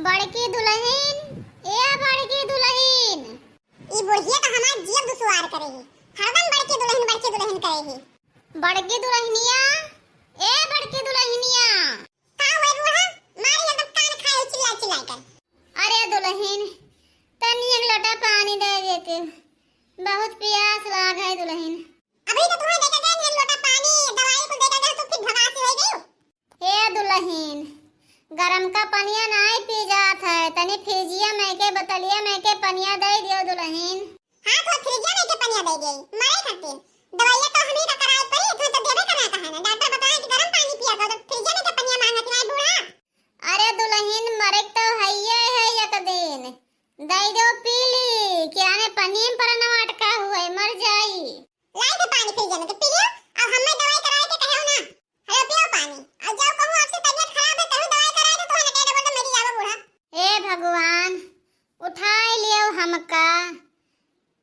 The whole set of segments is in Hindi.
बड़की दुल्हन, ए बड़की दुल्हन। ई बुढ़िया तो हमार जीव दुसवार करेही। हरदम बड़की दुल्हन करेही। बड़की दुल्हनिया, ए बड़की दुल्हनिया। का हुए बूढ़ा? मारी एकदम कान खाए चिल्ला चिल्ला कर। अरे दुल्हन, तनी एक लोटा पानी दे देते, बहुत प्यास लाग है दुल्हन। अभी तो तुम्हें देकर गए एक लोटा पानी दवाई को देकर गए तो फिर भगासी हो गई। हे दुल्हन, गरम का पनिया नहीं पी जात है, तनी फ्रिजिया में के बोतलिया में के पनिया दे दियो दुल्हन। हां तो फ्रिजिया में के पनिया दे गई मरे खातिर। दवाइयां तो हमी का कराए पड़ी तो देबे करना कहा ना। डॉक्टर बताए कि गरम पानी पिया करो तो फ्रिजिया में के पनिया मांगत नहीं बूढ़ा। अरे दुल्हन, मरे तो है एक दिन दे दो पी ली, क्या ने पनिया पर न अटका हुए मर जाई। लाई के पानी फ्रिजिया में के पी लियो। अब हमें दवाई कराए के कहो ना। हेलो पियो पानी। और जब कहूं आपसे तबीयत खराब है कहूं दवाई कराए दो तो ना कह दे बोल मेरी जावे बूढ़ा। हे भगवान, उठाई लियो हमका।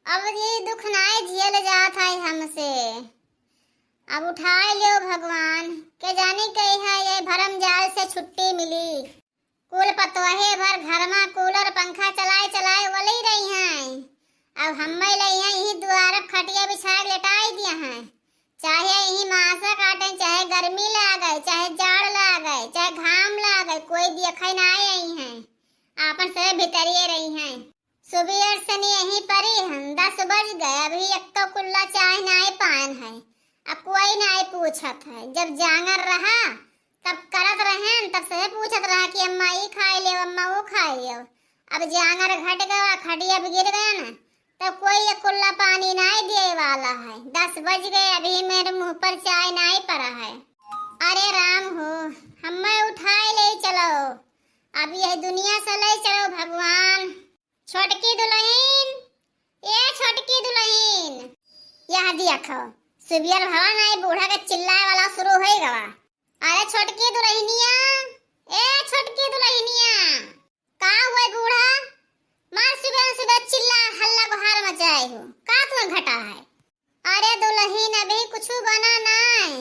अब ये दुख नाय झेल जात है हमसे। अब उठाई लियो भगवान, के जाने कही है ये भरम जाल से छुट्टी मिली। कुल पतवाहे भर घर में कूलर पंखा चलाए चलाए वली रही हैं। अब हमें लई हैं यही द्वार खटिया बिछाए लेटाई दिया हैं। चाहे यही मासा काटे, चाहे गर्मी लागे, चाहे जाड़ लागे, चाहे घाम लागे, कोई देखे ना आई हैं। आपन से भीतरिए रही हैं। सुबह से यहीं परी हैं, 10 बज गए, अभी एक तो कुल्ला चाय नाई पान है। अब कोई नाई पूछत है। जब जांगर रहा तब करत रहे, तब से पूछत रहा कि अम्मा ये खाई ले, अम्मा वो खाई ले। अब जांगर घट गया, खटिया गिर गया ना, तब कोई एक कुल्ला पानी नहीं दे वाला है। 10 बज गए, अभी मेरे मुंह पर चाय नहीं पड़ा है। अरे राम हो, हमें उठाए ले चलो, अब यह दुनिया से ले चलो भगवान। छोटकी दुल्हन, ये छोटकी दुल्हन, यह देखो सुबियर भवन आई बूढ़ा के चिल्लाए वाला शुरू हो गवा। अरे छोटकी दुल्हनिया, ए छोटकी दुल्हनिया, का हुए बूढ़ा? मार सुबह सुबह चिल्ला हल्ला गुहार मचाए हो, का तुम्हें घटा है? अरे दुल्हन, अभी कुछ बना नहीं,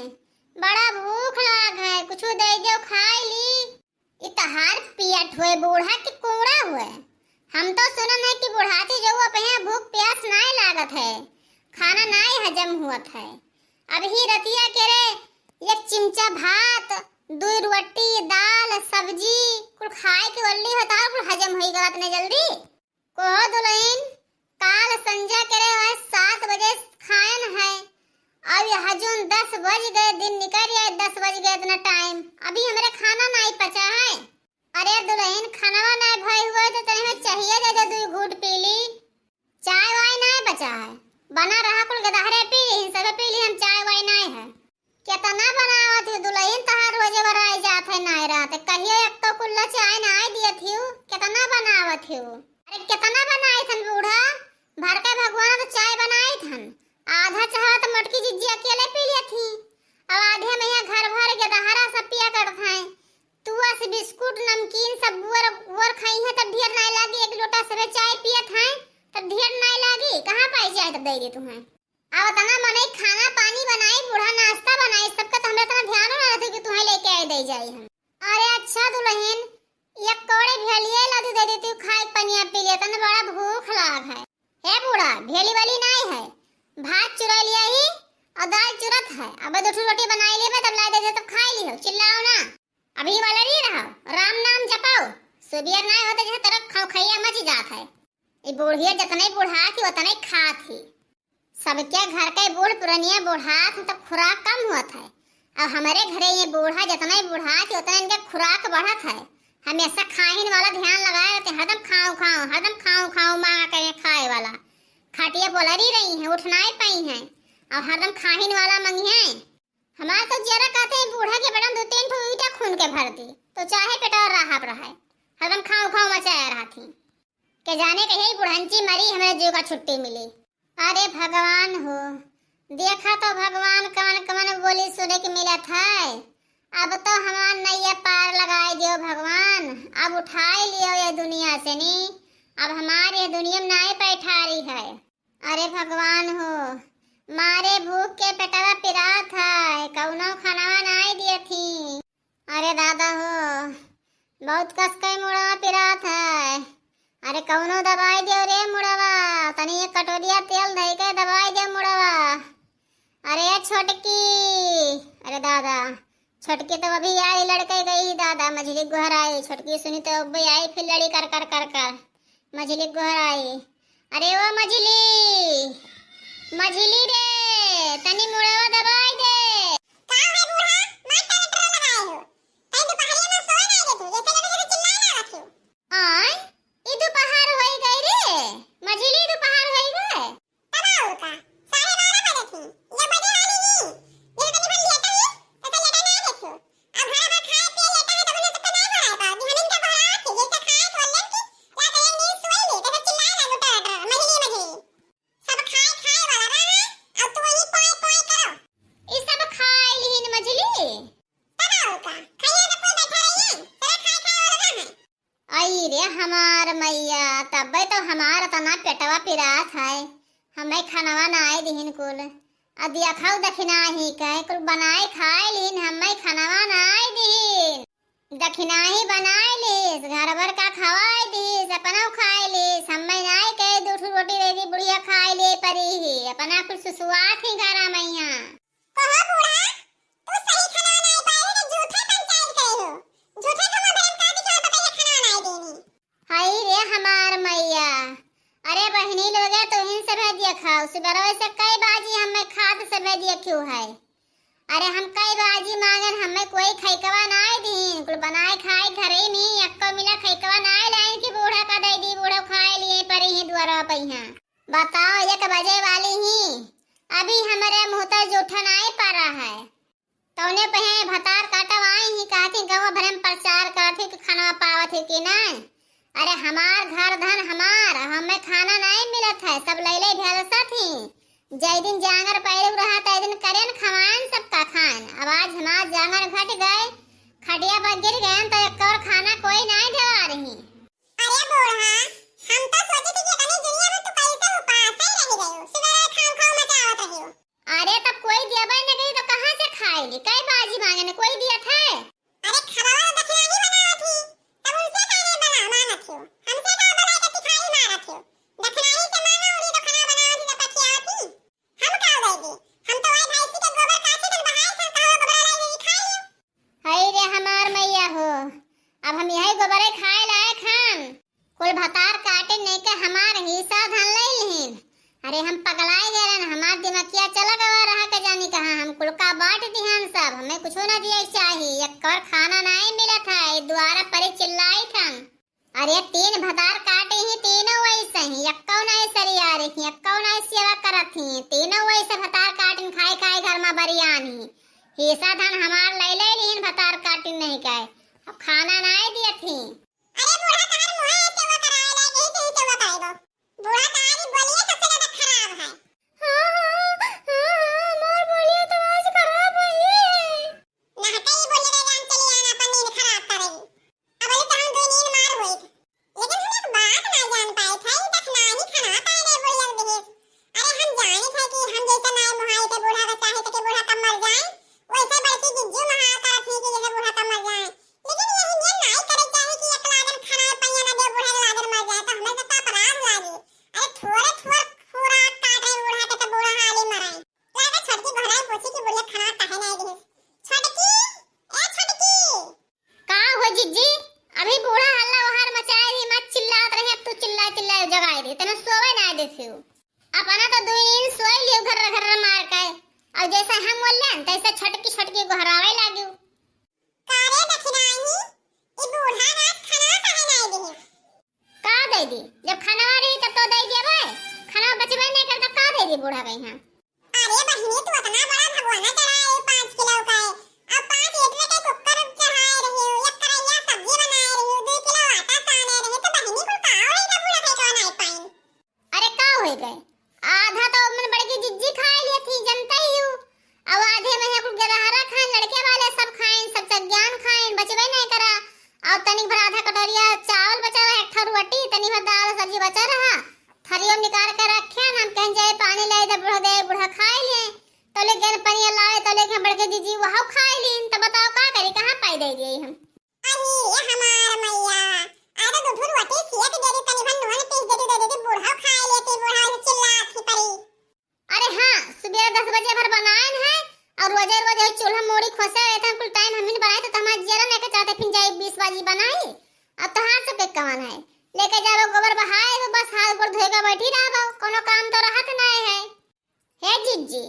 बड़ा भूख लाग है, कुछ दे दो खाई ली। इतहार पियट हुए बूढ़ा कि कुंगड़ा हुए। हम तो सुनन है कि बुढ़ाती जो पे भूख प्यास नहीं लागत है, खाना नहीं हजम हुआ है। अभी रतिया के रे एक चिमचा भात, 2 रोटी, दाल, सब्जी कुल खाए के वल्ली होता कुल हजम होई गलत ने जल्दी। कोहो दुल्हन, काल संजा करे 7 बजे खायन है, अब यह जून 10 बज गए, दिन निकल गए, 10 बज गए इतना टाइम, अभी हमारे खाना नहीं पचा है। अरे दुल्हन, खाना नहीं भई हुआ तो तुम्हें चाहिए दे 2 घूंट पी ली। चाय वाय नहीं बचा है, बना रहा कुल गदहरे पी ली, सब पी ली, हम चाय वाय नहीं है। कितना बनावत थी दुल्हन, तहार रोजे बराई जात है नहीं रहते, कहियो एक तो कुल्ला चाय नहीं दिए थी, कितना बनावत थी। अरे कितना बनाई थन बूढ़ा, भर के भगवान तो चाय बनाई थन, आधा चाह तो मटकी जिज्जी अकेले पी ली थी। अब आधे में यहाँ घर भर के दहरा सब पिया करत हैं। तू से बिस्कुट नमकीन सब वर खाई है तब ढेर नहीं लागी, एक लोटा सब चाय पियत हैं तब ढेर नहीं लागी, कहाँ पाई चाय तब देगी तुम्हें। अब तना मने खाना पानी बनाई, बूढ़ा नाश्ता बनाई, सबका तो हमरा तना ध्यान ना रहते कि तुम्हें लेके आए दे जाई हम। अरे अच्छा दुल्हन, एक कौड़े भेलिए लदू दे देती खाए पनिया पी ले, तने बड़ा भूख लाग है। हे बूढ़ा, भेली वाली नहीं है, भात चुरा लिया ही और दाल चुरत है, अब 2 रोटी बनाई लेबे तब ला दे तब खाई लियो, चिल्लाओ ना। अभी वाला नहीं रहो, राम नाम जपाओ, सुबियर नहीं होते जैसे तरफ खाओ खैया मच जात है। ये बूढ़िया जितने बुढ़ा थी उतने खा थी, सबके घर के बूढ़ पुरानिया बुढ़ा थे तब खुराक कम हुआ था। अब हमारे घरे ये बूढ़ा जितना बुढ़ा थी उतना इनका खुराक बढ़त है। हमेशा खाहिन वाला ध्यान लगाए रहते, हरदम खाओ खाओ, हरदम खाओ खाओ मांगा के खाए वाला। खाटिया बोलरी रही हैं, उठ नहीं पाई हैं, अब हरदम खाहिन वाला मंगी हैं। हमारा तो जरा कहते हैं बूढ़ा के बेटा 2-3 ठो ईटा खून के भर दी तो चाहे पेटा रहा रहा, हरदम खाओ खाओ मचाया रहा थी। के जाने के यही बुढ़ंची मरी, हमें जीव का छुट्टी मिली। अरे भगवान हो, देखा तो भगवान कवन कवन बोली सुने के मिलत है। अब तो हमार नैया पार लगाए दियो भगवान, अब उठाए लियो ये दुनिया से नी, अब हमारे दुनिया में नहीं बैठारी है। अरे भगवान हो, मारे भूख के पेटवा पिरात है, कौनो खाना नहीं दिए थी। अरे दादा हो, बहुत कस के मुड़वा पिरात है। अरे कौनो दवाई दे रे मुड़वा, तनी एक कटोरिया तेल धई के दवाई दे मुड़वा। अरे छोटकी, अरे दादा छोटकी तो अभी आई, लड़के गई दादा, मझली गुहर आई। छोटकी सुनी तो अभी आई, फिर लड़ी कर कर कर कर मझली गुहर आई। अरे वो मझली, मझली रे तनी मुड़वा दवाई दे। का है बूढ़ा, मार टमाटर लगाए हो तई दोपहरिया में सोए नहीं देते, जैसे लगे जैसे चिल्लाए ना रखियो। आय ई दोपहर होई गई रे, मझली दोपहर होई गए। तब और का 12:30 बजे थी, ये बजे वाली नहीं। ये तनी भर लेटा ही तो लेटा ना देखो। अब घर में खाए पिए लेटा है तो बोले तो नहीं भराए बा, दिहनिन का भरा के जैसे खाए तो लेन की या तो एक नींद सोई ले तो चिल्लाए ना लुटा मझली सब खाए खाए वाला रहा। अब तो वही पोई पोई करो। ई सब खाए लीन मझली। तब और का खाइए तो कोई बैठा रहिए, सब खाए खाए वाला रहा है। आई रे हमार मैया, तबे तो हमार तना पेटवा पिरात है। हमें खानवा ना आए दिहिन कुल, अदिया खाऊ दखिना ही कहे कुल बनाए खाए लीन, हमें खानवा ना आए दिहिन। दखिना ही बनाए लीस, घर भर का खवाए दीस, अपना खाए लीस। हमें नाई कहे दो ठो रोटी रहेगी बुढ़िया खाए ले परी ही, अपना कुछ सुसुआत ही करा मैया। कहो बूढ़ा, तू सही खाना नहीं पाए रे, झूठे पंचायत करे हो। झूठे तुम बहन का दिखा बताइए खाना नहीं देनी। हाय रे हमार मैया, अरे बहनी लोग तो इन सब दिया खाओ सुबह से कई बाजी हमें खाद सब दिया क्यों है। अरे हम कई बाजी मांगन, हमें कोई खैकवा ना दीन, कुल बनाए खाए घरे में अक्को मिला खैकवा ना लाइन की बूढ़ा का दे दी, बूढ़ा खाए लिए परी ही द्वारा पहिया। बताओ 1 बजे वाली ही, अभी हमारे मुंह तक जूठा ना पा रहा है। तौने पहे भतार काटवाई ही कहती गाँव भर में प्रचार करती कि खाना पावत है कि ना। अरे हमार घर धन हमार, हमें खाना नहीं मिलत है, सब लैले भेलसा थी। जय दिन जांगर पैर रहा तय दिन करेन खवान सबका खान। अब आज हमार जांगर घट गए, खटिया पर गिर गए तो एक और खाना कोई नहीं दवा रही। अरे बूढ़ा, हम तो सोचे थे कि कहीं दुनिया में तू कैसे उपास ही रह गई हो, सुबह खाओ खाओ मचावत रही हो। अरे तब कोई दिया नहीं गई तो कहाँ से खाएगी, कई बाजी मांगने कोई दिया था। अरे खवावा दक्षिणा नहीं बनावा थी, तब उनसे कहने बना मांगत हो। हमसे कहा बनाए तो सिखाई मारत हो। दक्षिणा ही से मांगा उन्हीं तो खाना बनावा थी तो पकिया थी। हम का देगी, हम तो वही भैंसी के गोबर काचे दिन बहाए था, कहो गोबर लाई दे खा लियो। हाय रे हमार मैया हो, अब हम यही गोबरे खाए लाए खान, कुल भतार काटे नहीं के हमार हिस्सा धन ले लिहिन। अरे हम पगलाए गए, हमार दिमागिया चला गवा रहा के जानी कहां, हम कुल का बांट दिहन सब, हमें कुछो ना दिया चाहिए। एक और खाना नहीं मिला था, द्वारा परे चिल्लाई थन। अरे 3 भतार काटे ही, तीनों वैसे ही, यक्कौ नहीं सरिया रही, यक्कौ नहीं सेवा करत ही, तीनों वैसे भतार काटिन खाए खाए घर में बरियानी। हिस्सा धन हमार ले ले लिहिन, भतार काटिन नहीं खाए, अब खाना नहीं दिया थी। अरे बूढ़ा तार मुंह ऐसे वो कराए लाए यही से वो कराएगा। बूढ़ा तारी बोलिए सबसे ज्यादा खराब है। मोर बोलिए तो आज खराब हुई है। नहते ही बोलिए रे जान चली आना अपन नींद खराब करेगी। अब बोले तो हम 2 नींद मार हुई थी, लेकिन हम एक बात ना जान पाए थे, दखना नहीं खाना पाए रे बोलिए देखे। अरे हम जाने थे कि हम जैसे नाय मुहाई के बूढ़ा का चाहे तो के बूढ़ा कम मर जाए, वैसे बड़की जिज्जू महा करत थी कि जैसे बूढ़ा कम मर जाए। लेकिन यही ये नाय करे चाहे कि एक लादन खाना पैया ना दे बूढ़ा लादन मर जाए तो हमें तो अपराध लागी। अरे थोड़े थोड़ पूरा काट रहे बूढ़ा के तो बूढ़ा हाली मराए। लागा छोटकी घराए पूछी कि बोलिए खाना काहे नहीं दे। छोटकी, ए छोटकी, का हो जिज्जी, अभी बूढ़ा हल्ला वहार मचाए ही, मत चिल्लात रहे, अब तू चिल्ला चिल्ला जगाए दे, तने सोवे ना देथियो। अपना तो 2 नींद सोई लियो घर घर मार के, और जैसे हम बोलन तैसे छटकी छटकी घरावे लागियो। कारे दक्षिणाही, ई बूढ़ा रात खाना काहे नहीं दे। का दे दी, जब खाना रही तब तो दे दिया भाई, खाना बचबे नहीं करता का दे दी बूढ़ा के यहाँ। अरे बहिनी तू इतना बड़ा भगवाना चढ़ाए 5 किलो का है, अब 5 लीटर के कुकर चढ़ाए रही हो, एक करैया सब्जी बनाए रही हो, 2 किलो आटा साने रही, तो बहिनी को का और इतना बूढ़ा फेंकवा नहीं पाई। अरे का हो गए, आधा तो मन बड़की जिज्जी खा ली थी, जनता ही हूँ। अब आधे में है कुल गदहरा खान, लड़के वाले सब खाएं, सब ज्ञान खाएं, बचबे नहीं करा। और तनिक भर आधा कटोरिया चावल बचा रहा, 1 ठो रोटी, तनिक भर दाल सब्जी बचा रहा, थरियो निकाल कर रखे, हम कहीं जाए पानी लाए दे बूढ़ा खाए लिए, तो लेकिन पनिया लाए तो लेकिन बड़के दीदी वहां खाए ली, तो बताओ का करी, कहां पाई दे गई हम। अरे हमार मैया अरे तो धुर वटे सियत दे दे तनी भन नोन पेज दे दे बूढ़ा खाए लेते बूढ़ा चिल्लात ही परी। अरे हाँ, सुबह 10 बजे भर बनाए है और रोजे रोजे चूल्हा मोड़ी खोसे रहता कुल टाइम हम ही बनाए तो हमारा जरा नहीं के चाहते फिर जाए 20 बाजी बनाई। अब तो हाथ से पे कवन है लेके जाओ गोबर बहाए तो बस हाथ ऊपर धोएगा बैठी रहो कोनो काम तो रहत नहीं है। हे जिज्जी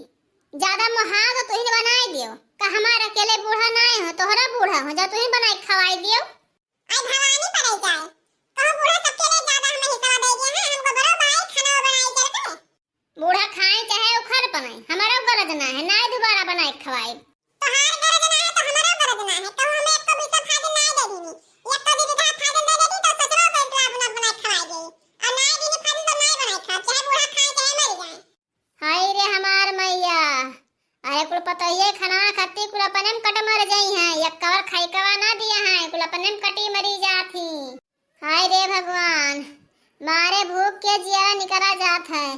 ज्यादा मोहा तो तू ही बनाई दियो का हमारा अकेले बूढ़ा नहीं हो तोहरा बूढ़ा हो जा तू ही बनाई खवाई दियो। आई भवानी पड़े जाए कहो बूढ़ा सबके लिए ज्यादा हमें हिस्सा दे दिया है हमको बरो भाई खाना बनाई चल के। बूढ़ा खाए चाहे उखड़ बनाए हमारा गरज ना है ना दोबारा बनाई खवाई। तो हार गरज ना है तो हमारा गरज ना है कहो हमें एक को भी सब फायदा ना दे दीनी एक तो दीदी का फायदा दे देती तो ससुरो को इतना अपना बनाई खवाई गई और ना दीदी फायदा तो ना बनाई खा चाहे बूढ़ा खाए चाहे मर जाए। हाय रे हमार मैया अरे कुल पतइये खाना खाती कुल अपने में कट मर जाई है एक कवर खाई कवा ना दिया है कुल अपने में कटी मरी जाती। हाय रे भगवान मारे भूख के जिया निकला जात है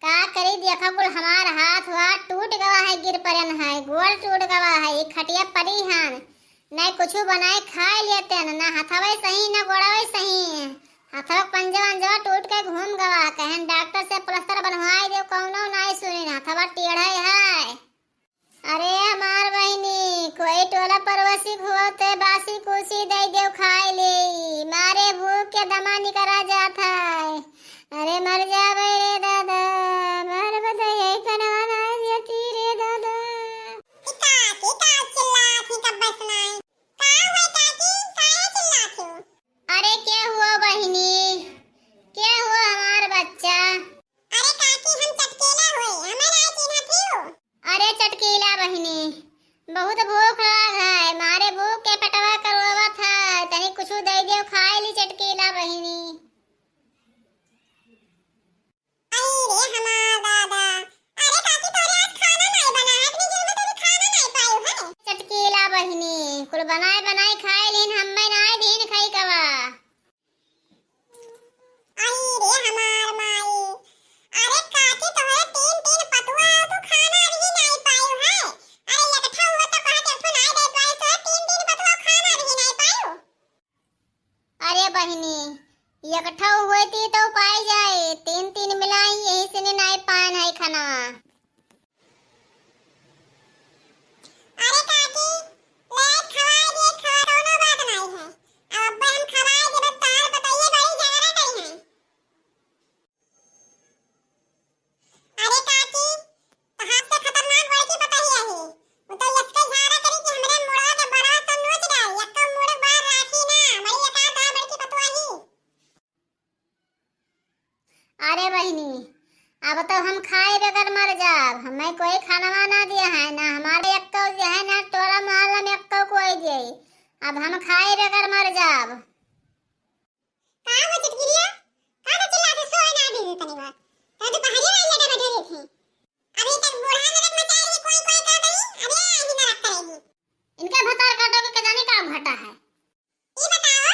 का करी देखा कुल हमार हाथ हुआ टूट गवा है गिर परन है गोल टूट गवा है ये खटिया पड़ी हन नहीं कुछ बनाए खा लेते ना हथवे सही ना गोड़ावे सही हथवा पंजा अंजवा टूट के घूम गवा कहन डॉक्टर से प्लास्टर बनवाई दे कौनो नहीं सुनी हथवा टेढ़े है। अरे हमार बहनी कोई टोला परवसी हुआते बासी कुसी दे देव खाए ले मारे भूख के दमा निकला जाता है। अरे मर जावे रे दादा मर बदये कनवा ना देती रे दादा। टिका चिल्लाती कब बस नहीं का हुआ काकी काहे चिल्लाती हो। अरे क्या हुआ बहनी क्या हुआ हमार बच्चा। अरे काकी हम चटकेला हुए हमें नहीं चिन्ह थी हो। अरे चटकीला बहनी बहुत भूख लग है मारे भूख के पटवा करवा था तनी कुछ दे दे खाए ली चटकीला बहनी। अरे हमार दादा अरे काकी तोरे आज खाना नहीं बना है इतनी जल्दी तो भी खाना नहीं पायो है। चटकीला बहनी कुल बनाए बनाए खाए लेन हम्मे नाय दिन खाई कवा। अरे हमार माई अरे काकी तोरे तीन तीन पतुआ तो खाना भी नहीं पायो है। अरे इकट्ठा हुआ तो कहा के नहीं दे पाए तो तीन तीन पतुआ खाना भी नहीं पायो। अरे बहनी इकट्ठा हुए थी तो पाई जाए तीन तीन मिलाई यही से नहीं पान है खाना। अरे काकी ले खवाए दे खवा दोनों बात नहीं है अब हम खवाए दे बस तार बताइए बड़ी झगड़ा करी है। अरे काकी तो हाथ से खतरनाक लड़की पता ही है वो तो इसके इशारा करी कि हमरे मुड़वा के बड़ा तो नोच डाल एक तो मुड़ बाहर राखी ना बड़ी एकाध दा बड़की पतुआ ही। अरे बहनी अब तो हम खाए बगैर मर जाब हमें कोई खाना ना दिया है ना हमारे एक तो जो है ना टोला मोहल्ला में एक तो कोई दे अब हम खाए बगैर मर जाब। का वो चिटकिलिया का तो चिल्लाते सोए ना दी तनी बात तो पहाड़ी वाले लगे बैठे रहे थे अभी तक बूढ़ा नरक मचा रही कोई कोई का नहीं अरे ही नरक करेगी। इनका भतार काटो के जाने का घटा है। ये बताओ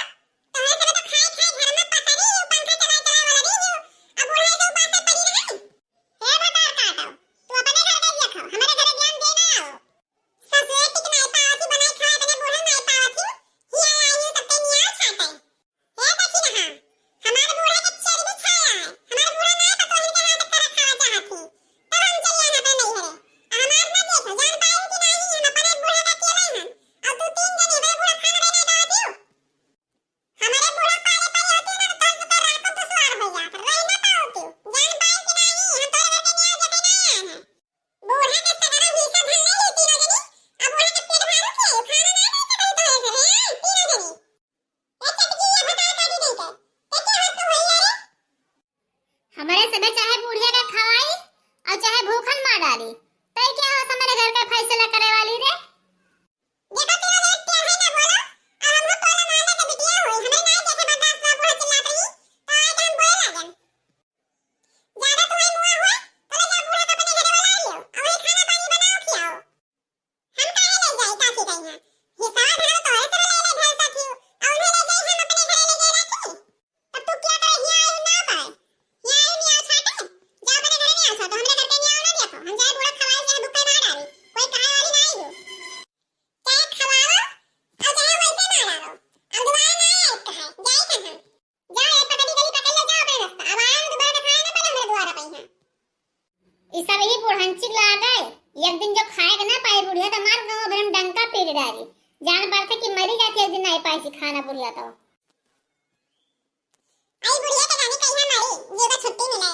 तुम्हें सब तो खाए खाए घर में पता नहीं पंखा चला चला वाला भी जो अब बूढ़ा तो ऊपर से पड़ी रहे। हे भतार काटो तू अपने घर का देखो हमारे घर ध्यान देना आओ ससुर टिक नहीं पावती बनाई खाए बने बूढ़ा नहीं पावती ही आया ही सबके निया छाता है। हे देखी ना हमारे बूढ़ा के चेहरे में छाया है हमारे बूढ़ा नहीं पता है कहां तक कर खावा चाहती तब हम चलिए ना पे नहीं है हमार ना देखो जान पाए कि नहीं हम अपने बूढ़ा का अकेले हैं और तू तीन जने बड़े बूढ़ा खाना देना चाहती हो। बूढ़न चिल्ला गए। एक दिन जो खाएगा ना पाई बुढ़िया तो मार गाँव भर में डंका पीट डाली। जान पड़ता कि मरी जाती एक दिन नहीं पाई सी खाना बुढ़िया तो। आई बुढ़िया के गाने कहीं हमारी जीव का छुट्टी मिले।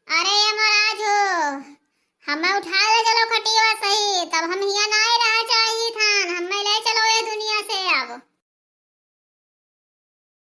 अरे महाराज हो हमें उठा ले चलो खटिया सही तब हम यहाँ ना रह चाहिए था हमें ले